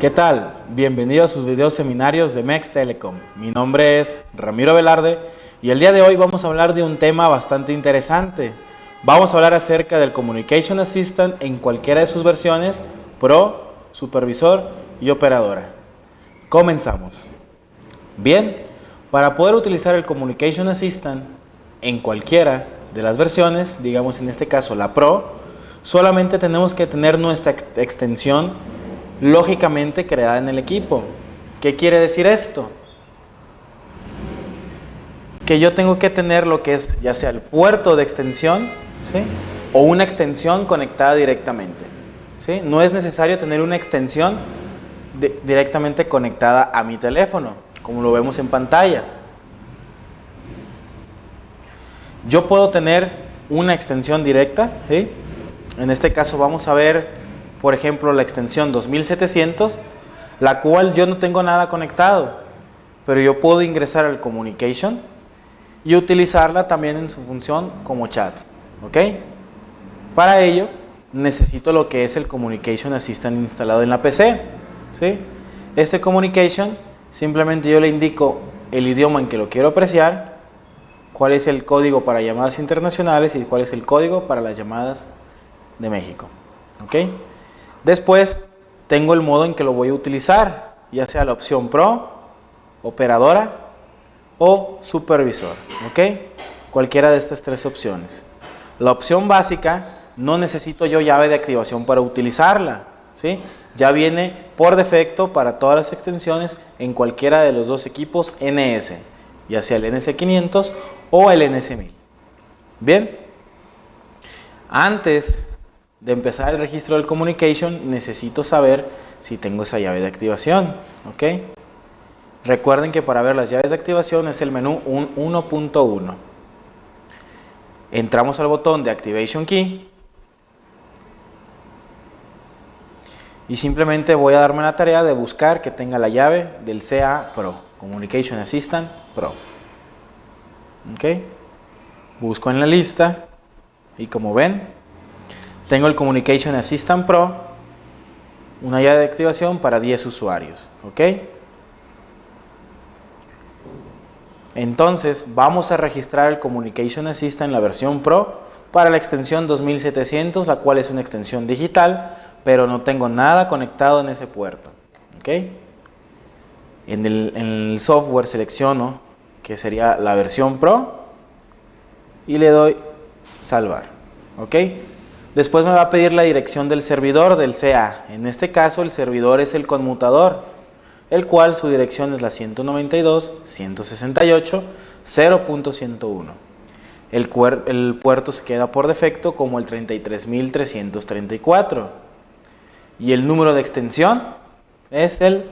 ¿Qué tal? Bienvenidos a sus videos seminarios de MEX Telecom. Mi nombre es Ramiro Velarde y el día de hoy vamos a hablar de un tema bastante interesante. Vamos a hablar acerca del Communication Assistant en cualquiera de sus versiones, Pro, Supervisor y Operadora. Comenzamos. Bien, para poder utilizar el Communication Assistant en cualquiera de las versiones, digamos en este caso la Pro, solamente tenemos que tener nuestra extensión lógicamente creada en el equipo. ¿Qué quiere decir esto? Que yo tengo que tener lo que es ya sea el puerto de extensión, ¿sí?, o una extensión conectada directamente, ¿sí? No es necesario tener una extensión directamente conectada a mi teléfono, como lo vemos en pantalla. Yo puedo tener una extensión directa, ¿sí? En este caso vamos a ver, por ejemplo, la extensión 2700, la cual yo no tengo nada conectado, pero yo puedo ingresar al Communication y utilizarla también en su función como chat, ¿ok? Para ello, necesito lo que es el Communication Assistant instalado en la PC, ¿sí? Este Communication, simplemente yo le indico el idioma en que lo quiero apreciar, cuál es el código para llamadas internacionales y cuál es el código para las llamadas de México, ¿ok? Después tengo el modo en que lo voy a utilizar, ya sea la opción Pro, Operadora o Supervisor, ¿ok? Cualquiera de estas tres opciones. La opción básica, no necesito yo llave de activación para utilizarla, ¿sí? Ya viene por defecto para todas las extensiones en cualquiera de los dos equipos NS, ya sea el NS500 o el NS1000. Bien, antes de empezar el registro del Communication, necesito saber si tengo esa llave de activación, ¿ok? Recuerden que para ver las llaves de activación es el menú 1.1. Entramos al botón de Activation Key y simplemente voy a darme la tarea de buscar que tenga la llave del CA Pro, Communication Assistant Pro, ¿ok? Busco en la lista y como ven, tengo el Communication Assistant Pro, una llave de activación para 10 usuarios, ¿ok? Entonces, vamos a registrar el Communication Assistant en la versión Pro para la extensión 2700, la cual es una extensión digital, pero no tengo nada conectado en ese puerto, ¿ok? En el software selecciono que sería la versión Pro y le doy salvar, ¿ok? Después me va a pedir la dirección del servidor del CA. En este caso el servidor es el conmutador, el cual su dirección es la 192.168.0.101. El puerto se queda por defecto como el 33.334 y el número de extensión es el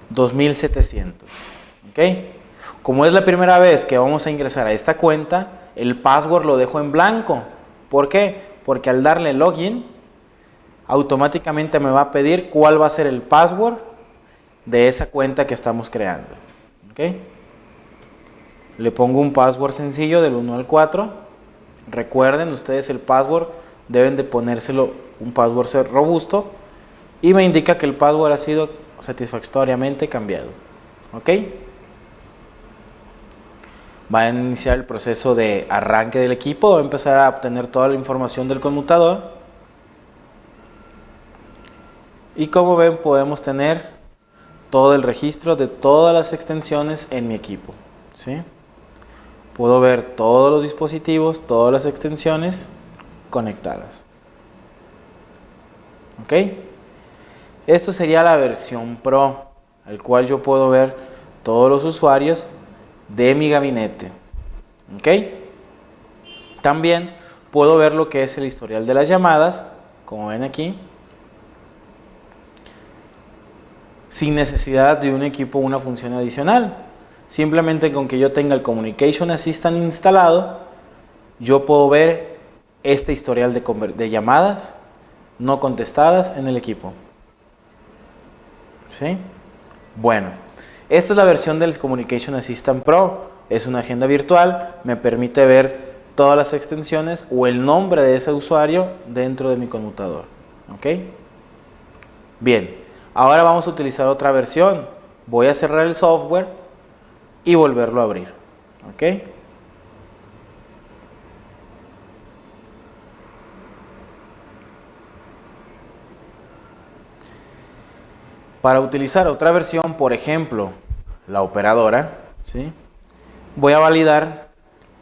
2700, ¿ok? Como es la primera vez que vamos a ingresar a esta cuenta, el password lo dejo en blanco. ¿Por qué? Porque al darle login, automáticamente me va a pedir cuál va a ser el password de esa cuenta que estamos creando, ¿ok? Le pongo un password sencillo del 1 al 4. Recuerden, ustedes el password deben de ponérselo un password robusto y me indica que el password ha sido satisfactoriamente cambiado, ¿ok? Va a iniciar el proceso de arranque del equipo, va a empezar a obtener toda la información del conmutador y como ven podemos tener todo el registro de todas las extensiones en mi equipo, ¿sí? Puedo ver todos los dispositivos, todas las extensiones conectadas, ¿ok? Esto sería la versión Pro, al cual yo puedo ver todos los usuarios de mi gabinete, ¿ok? También puedo ver lo que es el historial de las llamadas, como ven aquí, sin necesidad de un equipo o una función adicional. Simplemente con que yo tenga el Communication Assistant instalado, yo puedo ver este historial de llamadas no contestadas en el equipo, ¿sí? Bueno, esta es la versión del Communication Assistant Pro. Es una agenda virtual, me permite ver todas las extensiones o el nombre de ese usuario dentro de mi conmutador. ¿Ok? Bien, ahora vamos a utilizar otra versión. Voy a cerrar el software y volverlo a abrir. ¿Ok? Para utilizar otra versión, por ejemplo, la operadora, ¿sí? Voy a validar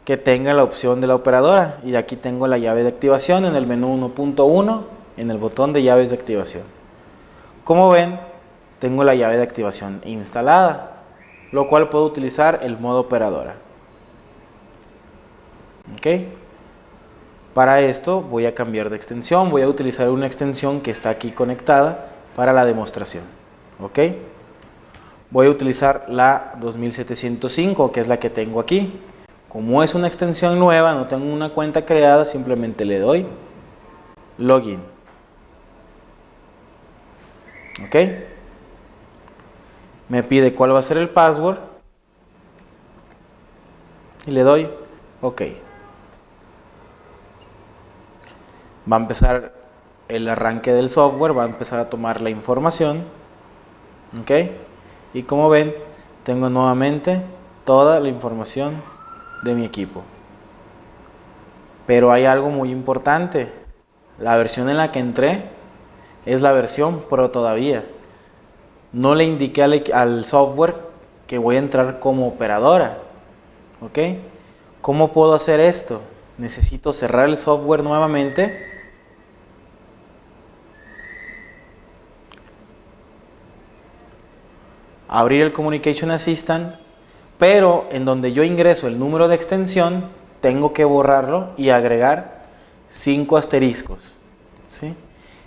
que tenga la opción de la operadora y aquí tengo la llave de activación en el menú 1.1 en el botón de llaves de activación. Como ven, tengo la llave de activación instalada, lo cual puedo utilizar el modo operadora. ¿Ok? Para esto voy a cambiar de extensión, voy a utilizar una extensión que está aquí conectada para la demostración. ¿Ok? Voy a utilizar la 2705, que es la que tengo aquí. Como es una extensión nueva, no tengo una cuenta creada, simplemente le doy login. ¿Ok? Me pide cuál va a ser el password y le doy OK. Va a empezar el arranque del software, va a empezar a tomar la información. ¿Ok? Y como ven, tengo nuevamente toda la información de mi equipo. Pero hay algo muy importante. La versión en la que entré es la versión Pro todavía. No le indiqué al software que voy a entrar como operadora. ¿Ok? ¿Cómo puedo hacer esto? Necesito cerrar el software nuevamente. Abrir el Communication Assistant, pero en donde yo ingreso el número de extensión, tengo que borrarlo y agregar 5 asteriscos. ¿Sí?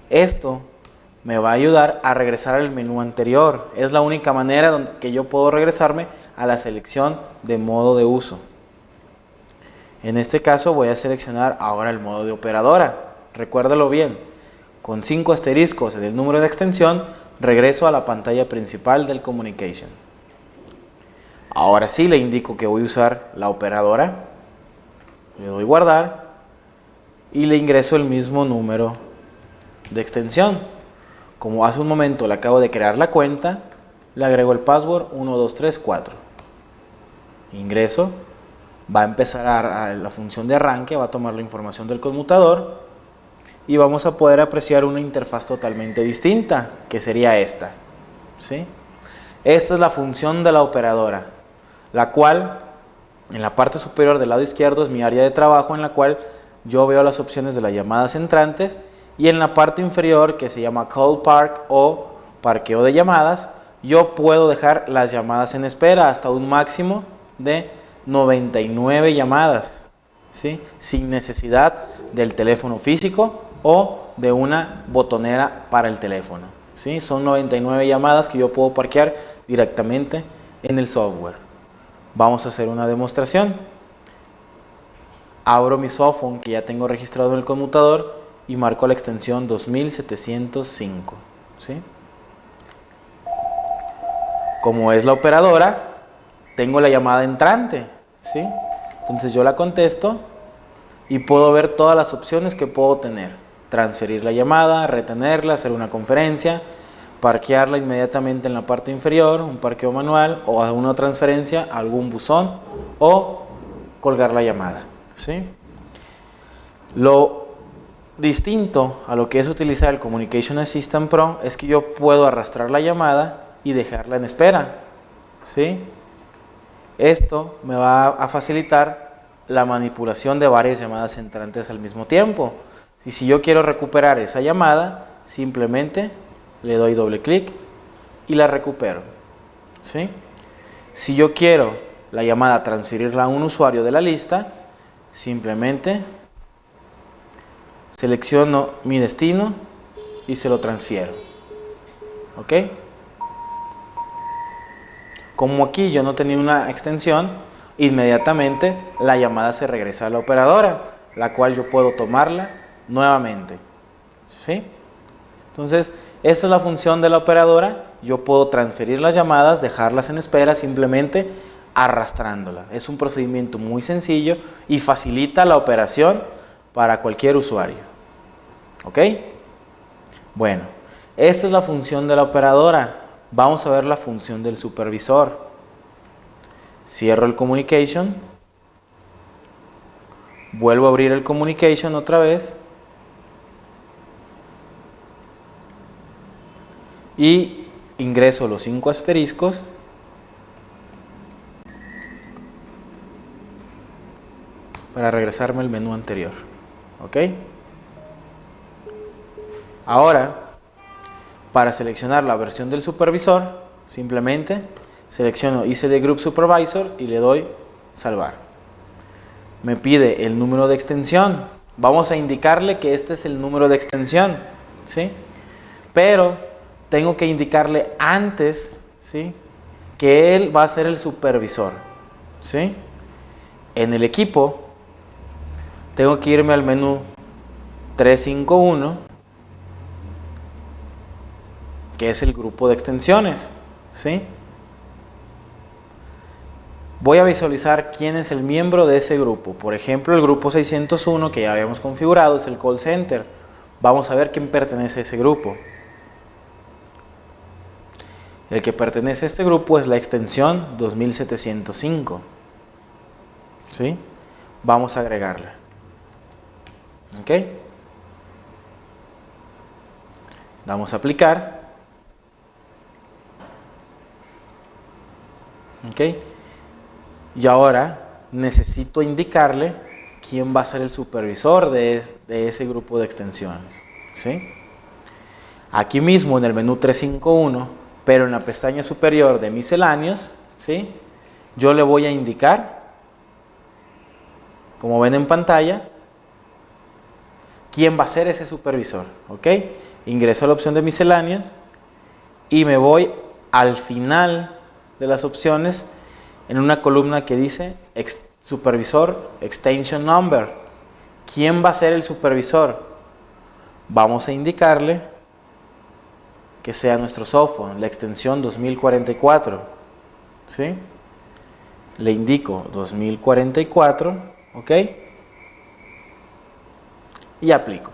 Esto me va a ayudar a regresar al menú anterior. Es la única manera que yo puedo regresarme a la selección de modo de uso. En este caso voy a seleccionar ahora el modo de operadora. Recuérdalo bien, con 5 asteriscos en el número de extensión, regreso a la pantalla principal del Communication. Ahora sí le indico que voy a usar la operadora. Le doy guardar y le ingreso el mismo número de extensión. Como hace un momento le acabo de crear la cuenta, le agrego el password 1234. Ingreso, va a empezar a la función de arranque, va a tomar la información del conmutador y vamos a poder apreciar una interfaz totalmente distinta, que sería esta. ¿Sí? Esta es la función de la operadora, la cual en la parte superior del lado izquierdo es mi área de trabajo, en la cual yo veo las opciones de las llamadas entrantes, y en la parte inferior, que se llama Call Park o parqueo de llamadas, yo puedo dejar las llamadas en espera hasta un máximo de 99 llamadas, ¿sí? Sin necesidad del teléfono físico o de una botonera para el teléfono. ¿Sí? Son 99 llamadas que yo puedo parquear directamente en el software. Vamos a hacer una demostración. Abro mi softphone que ya tengo registrado en el conmutador y marco la extensión 2705. ¿Sí? Como es la operadora, tengo la llamada entrante. ¿Sí? Entonces yo la contesto y puedo ver todas las opciones que puedo tener. Transferir la llamada, retenerla, hacer una conferencia, parquearla inmediatamente en la parte inferior, un parqueo manual, o una transferencia a algún buzón, o colgar la llamada. ¿Sí? Lo distinto a lo que es utilizar el Communication Assistant Pro es que yo puedo arrastrar la llamada y dejarla en espera. ¿Sí? Esto me va a facilitar la manipulación de varias llamadas entrantes al mismo tiempo. Y si yo quiero recuperar esa llamada, simplemente le doy doble clic y la recupero. ¿Sí? Si yo quiero la llamada transferirla a un usuario de la lista, simplemente selecciono mi destino y se lo transfiero. ¿Ok? Como aquí yo no tenía una extensión, inmediatamente la llamada se regresa a la operadora, la cual yo puedo tomarla nuevamente. ¿Sí? Entonces, esta es la función de la operadora. Yo puedo transferir las llamadas, dejarlas en espera, simplemente arrastrándola. Es un procedimiento muy sencillo y facilita la operación para cualquier usuario. ¿Ok? Bueno, esta es la función de la operadora. Vamos a ver la función del supervisor. Cierro el communication. Vuelvo a abrir el communication otra vez. Y ingreso los 5 asteriscos. Para regresarme al menú anterior. ¿Ok? Ahora, para seleccionar la versión del supervisor, simplemente selecciono ICD Group Supervisor y le doy salvar. Me pide el número de extensión. Vamos a indicarle que este es el número de extensión, ¿sí? Pero tengo que indicarle antes, ¿sí?, que él va a ser el supervisor, ¿sí? En el equipo tengo que irme al menú 351, que es el grupo de extensiones, ¿sí? Voy a visualizar quién es el miembro de ese grupo. Por ejemplo, el grupo 601 que ya habíamos configurado es el call center. Vamos a ver quién pertenece a ese grupo. El que pertenece a este grupo es la extensión 2705. ¿Sí? Vamos a agregarla. ¿Ok? Damos a aplicar. ¿Ok? Y ahora necesito indicarle quién va a ser el supervisor de ese grupo de extensiones. ¿Sí? Aquí mismo en el menú 351, pero en la pestaña superior de misceláneos, ¿sí?, yo le voy a indicar, como ven en pantalla, quién va a ser ese supervisor. ¿Ok? Ingreso a la opción de misceláneos y me voy al final de las opciones en una columna que dice supervisor extension number. ¿Quién va a ser el supervisor? Vamos a indicarle que sea nuestro softphone, la extensión 2044. ¿Sí? Le indico 2044, ¿ok? Y aplico.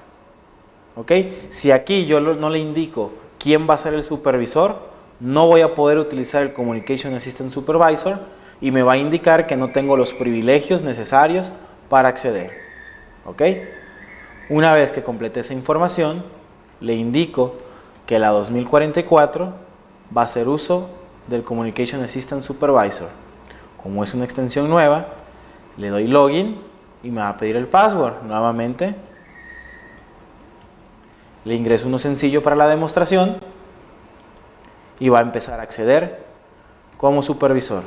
¿Ok? Si aquí yo no le indico quién va a ser el supervisor, no voy a poder utilizar el Communication Assistant Supervisor y me va a indicar que no tengo los privilegios necesarios para acceder. ¿Ok? Una vez que complete esa información, le indico que la 2044 va a hacer uso del Communication Assistant Supervisor. Como es una extensión nueva, le doy login y me va a pedir el password. Nuevamente, le ingreso uno sencillo para la demostración y va a empezar a acceder como supervisor.